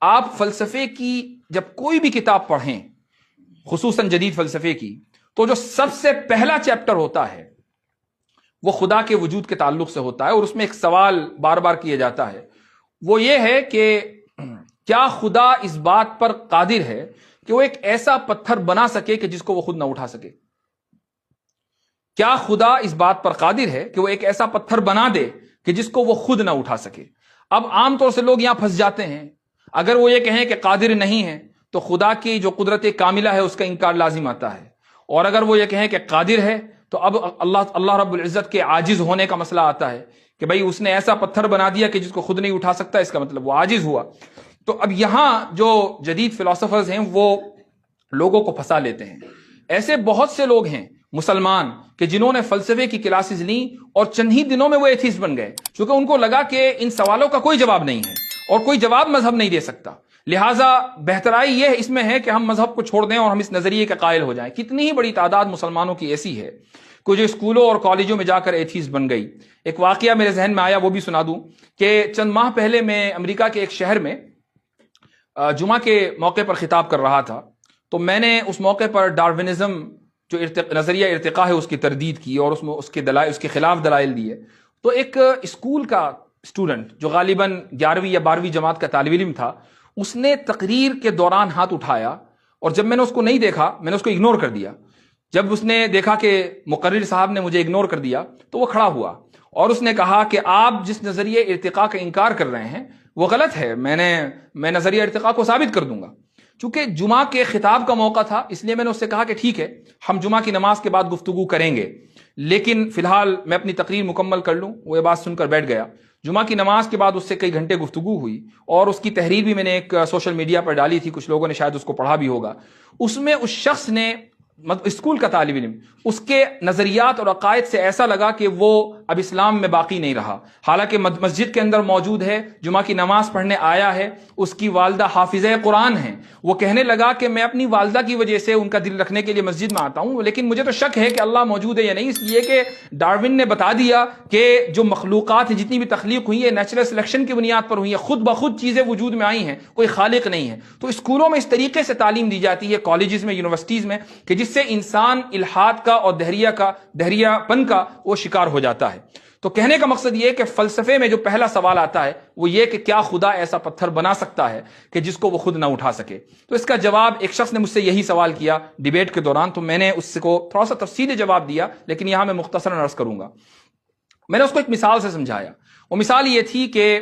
آپ فلسفے کی جب کوئی بھی کتاب پڑھیں، خصوصاً جدید فلسفے کی، تو جو سب سے پہلا چیپٹر ہوتا ہے وہ خدا کے وجود کے تعلق سے ہوتا ہے، اور اس میں ایک سوال بار بار کیا جاتا ہے، وہ یہ ہے کہ کیا خدا اس بات پر قادر ہے کہ وہ ایک ایسا پتھر بنا سکے کہ جس کو وہ خود نہ اٹھا سکے؟ کیا خدا اس بات پر قادر ہے کہ وہ ایک ایسا پتھر بنا دے کہ جس کو وہ خود نہ اٹھا سکے؟ اب عام طور سے لوگ یہاں پھنس جاتے ہیں، اگر وہ یہ کہیں کہ قادر نہیں ہے تو خدا کی جو قدرت کاملہ ہے اس کا انکار لازم آتا ہے، اور اگر وہ یہ کہیں کہ قادر ہے تو اب اللہ رب العزت کے عاجز ہونے کا مسئلہ آتا ہے کہ بھئی اس نے ایسا پتھر بنا دیا کہ جس کو خود نہیں اٹھا سکتا، اس کا مطلب وہ عاجز ہوا۔ تو اب یہاں جو جدید فلاسفرز ہیں وہ لوگوں کو پھنسا لیتے ہیں۔ ایسے بہت سے لوگ ہیں مسلمان کہ جنہوں نے فلسفے کی کلاسز لیں اور چند ہی دنوں میں وہ ایتھیسٹ بن گئے، چونکہ ان کو لگا کہ ان سوالوں کا کوئی جواب نہیں ہے اور کوئی جواب مذہب نہیں دے سکتا، لہٰذا بہترائی یہ اس میں ہے کہ ہم مذہب کو چھوڑ دیں اور ہم اس نظریے کے قائل ہو جائیں۔ کتنی ہی بڑی تعداد مسلمانوں کی ایسی ہے کہ جو اسکولوں اور کالجوں میں جا کر ایتھیسٹ بن گئی۔ ایک واقعہ میرے ذہن میں آیا، وہ بھی سنا دوں کہ چند ماہ پہلے میں امریکہ کے ایک شہر میں جمعہ کے موقع پر خطاب کر رہا تھا، تو میں نے اس موقع پر ڈارونزم جو نظریہ ارتقاء ہے اس کی تردید کی اور اس کے خلاف دلائل دیے۔ تو ایک اسکول کا اسٹوڈنٹ جو غالباً 11ویں یا 12ویں جماعت کا طالب علم تھا، اس نے تقریر کے دوران ہاتھ اٹھایا، اور جب میں نے اس کو نہیں دیکھا میں نے اس کو اگنور کر دیا۔ جب اس نے دیکھا کہ مقرر صاحب نے مجھے اگنور کر دیا تو وہ کھڑا ہوا اور اس نے کہا کہ آپ جس نظریہ ارتقاء کا انکار کر رہے ہیں وہ غلط ہے، میں نظریہ ارتقاء کو ثابت کر دوں گا۔ چونکہ جمعہ کے خطاب کا موقع تھا اس لیے میں نے اس سے کہا کہ ٹھیک ہے، ہم جمعہ کی نماز کے بعد گفتگو کریں گے، لیکن فی الحال میں اپنی تقریر مکمل کر لوں۔ وہ یہ بات سن کر بیٹھ گیا۔ جمعہ کی نماز کے بعد اس سے کئی گھنٹے گفتگو ہوئی، اور اس کی تحریر بھی میں نے ایک سوشل میڈیا پر ڈالی تھی، کچھ لوگوں نے شاید اس کو پڑھا بھی ہوگا۔ اس میں اس شخص نے، اسکول کا طالب علم، اس کے نظریات اور عقائد سے ایسا لگا کہ وہ اب اسلام میں باقی نہیں رہا، حالانکہ مسجد کے اندر موجود ہے، جمعہ کی نماز پڑھنے آیا ہے، اس کی والدہ حافظہ قرآن ہیں۔ وہ کہنے لگا کہ میں اپنی والدہ کی وجہ سے ان کا دل رکھنے کے لیے مسجد میں آتا ہوں، لیکن مجھے تو شک ہے کہ اللہ موجود ہے یا نہیں، اس لیے کہ ڈارون نے بتا دیا کہ جو مخلوقات ہیں، جتنی بھی تخلیق ہوئی ہے، نیچرل سلیکشن کی بنیاد پر ہوئی ہے، خود بخود چیزیں وجود میں آئی ہیں، کوئی خالق نہیں ہے۔ تو اسکولوں میں اس طریقے سے تعلیم دی جاتی ہے، کالجز میں، یونیورسٹیز میں، کہ جس سے انسان الحاد کا اور دہریہ پن کا وہ شکار ہو جاتا ہے۔ تو کہنے کا مقصد یہ کہ فلسفے میں جو پہلا سوال آتا ہے وہ یہ کہ کیا خدا ایسا پتھر بنا سکتا ہے کہ جس کو وہ خود نہ اٹھا سکے؟ تو اس کا جواب، ایک شخص نے مجھ سے یہی سوال کیا ڈیبیٹ کے دوران، تو میں نے اس کو تھوڑا سا تفصیلی جواب دیا، لیکن یہاں میں مختصراً عرض کروں گا۔ میں نے اس کو ایک مثال سے سمجھایا۔ وہ مثال یہ تھی کہ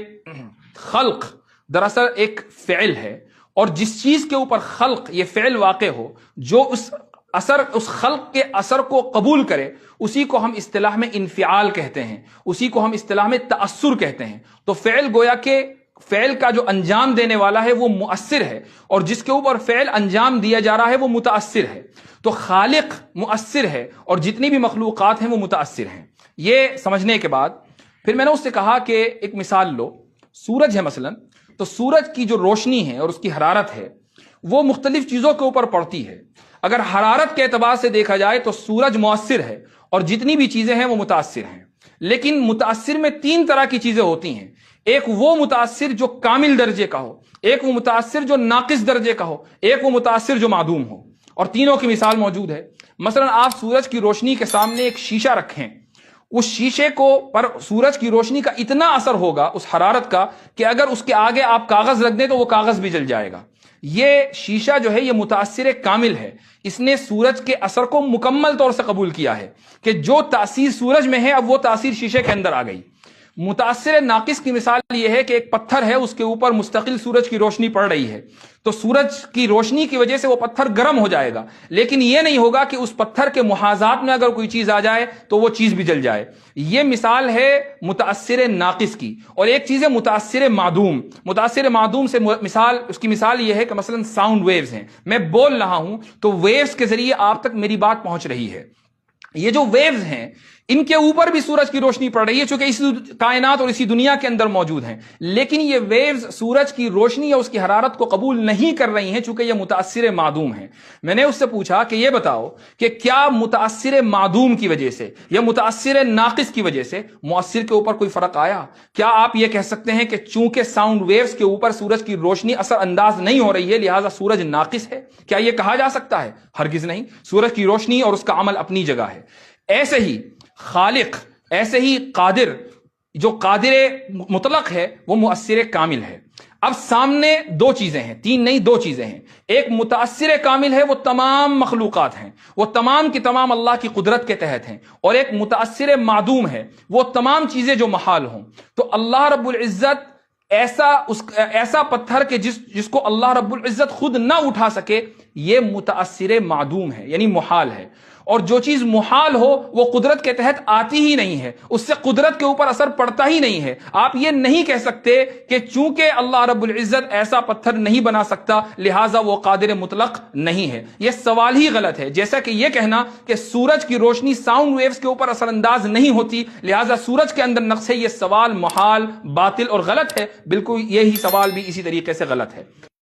خلق دراصل ایک فعل ہے، اور جس چیز کے اوپر خلق یہ فعل واقع ہو، جو اس خلق کے اثر کو قبول کرے، اسی کو ہم اصطلاح میں انفعال کہتے ہیں، اسی کو ہم اصطلاح میں تأثر کہتے ہیں۔ تو فعل گویا کہ فعل کا جو انجام دینے والا ہے وہ مؤثر ہے، اور جس کے اوپر فعل انجام دیا جا رہا ہے وہ متاثر ہے۔ تو خالق مؤثر ہے اور جتنی بھی مخلوقات ہیں وہ متاثر ہیں۔ یہ سمجھنے کے بعد پھر میں نے اس سے کہا کہ ایک مثال لو، سورج ہے مثلا، تو سورج کی جو روشنی ہے اور اس کی حرارت ہے وہ مختلف چیزوں کے اوپر پڑتی ہے۔ اگر حرارت کے اعتبار سے دیکھا جائے تو سورج مؤثر ہے اور جتنی بھی چیزیں ہیں وہ متاثر ہیں، لیکن متاثر میں 3 طرح کی چیزیں ہوتی ہیں۔ ایک وہ متاثر جو کامل درجے کا ہو، ایک وہ متاثر جو ناقص درجے کا ہو، ایک وہ متاثر جو معدوم ہو، اور تینوں کی مثال موجود ہے۔ مثلا آپ سورج کی روشنی کے سامنے ایک شیشہ رکھیں، اس شیشے کو پر سورج کی روشنی کا اتنا اثر ہوگا اس حرارت کا کہ اگر اس کے آگے آپ کاغذ رکھ دیں تو وہ کاغذ بھی جل جائے گا۔ یہ شیشہ جو ہے یہ متاثر کامل ہے، اس نے سورج کے اثر کو مکمل طور سے قبول کیا ہے کہ جو تاثیر سورج میں ہے اب وہ تاثیر شیشے کے اندر آ گئی۔ متاثر ناقص کی مثال یہ ہے کہ ایک پتھر ہے، اس کے اوپر مستقل سورج کی روشنی پڑ رہی ہے، تو سورج کی روشنی کی وجہ سے وہ پتھر گرم ہو جائے گا، لیکن یہ نہیں ہوگا کہ اس پتھر کے محاذات میں اگر کوئی چیز آ جائے تو وہ چیز بھی جل جائے۔ یہ مثال ہے متاثر ناقص کی۔ اور ایک چیز ہے متاثر معدوم۔ متاثر معدوم سے اس کی مثال یہ ہے کہ مثلا ساؤنڈ ویوز ہیں، میں بول رہا ہوں تو ویوز کے ذریعے آپ تک میری بات پہنچ رہی ہے۔ یہ جو ویوز ہیں ان کے اوپر بھی سورج کی روشنی پڑ رہی ہے چونکہ اسی کائنات اور اسی دنیا کے اندر موجود ہیں، لیکن یہ ویوز سورج کی روشنی یا اس کی حرارت کو قبول نہیں کر رہی ہیں چونکہ یہ متاثر معدوم ہیں۔ میں نے اس سے پوچھا کہ یہ بتاؤ کہ کیا متاثر معدوم کی وجہ سے یا متاثر ناقص کی وجہ سے مؤثر کے اوپر کوئی فرق آیا؟ کیا آپ یہ کہہ سکتے ہیں کہ چونکہ ساؤنڈ ویوز کے اوپر سورج کی روشنی اثر انداز نہیں ہو رہی ہے لہذا سورج ناقص ہے؟ کیا یہ کہا جا سکتا ہے؟ ہرگز نہیں۔ سورج کی روشنی اور اس کا عمل اپنی جگہ ہے۔ ایسے ہی خالق، ایسے ہی قادر، جو قادر مطلق ہے وہ مؤثر کامل ہے۔ اب سامنے دو چیزیں ہیں، تین نہیں، دو چیزیں ہیں۔ ایک متاثر کامل ہے، وہ تمام مخلوقات ہیں، وہ تمام کی تمام اللہ کی قدرت کے تحت ہیں، اور ایک متاثر معدوم ہے، وہ تمام چیزیں جو محال ہوں۔ تو اللہ رب العزت ایسا پتھر کہ جس کو اللہ رب العزت خود نہ اٹھا سکے، یہ متاثر معدوم ہے، یعنی محال ہے۔ اور جو چیز محال ہو وہ قدرت کے تحت آتی ہی نہیں ہے، اس سے قدرت کے اوپر اثر پڑتا ہی نہیں ہے۔ آپ یہ نہیں کہہ سکتے کہ چونکہ اللہ رب العزت ایسا پتھر نہیں بنا سکتا لہٰذا وہ قادر مطلق نہیں ہے۔ یہ سوال ہی غلط ہے، جیسا کہ یہ کہنا کہ سورج کی روشنی ساؤنڈ ویوز کے اوپر اثر انداز نہیں ہوتی لہٰذا سورج کے اندر نقص ہے، یہ سوال محال، باطل اور غلط ہے۔ بالکل یہی سوال بھی اسی طریقے سے غلط ہے۔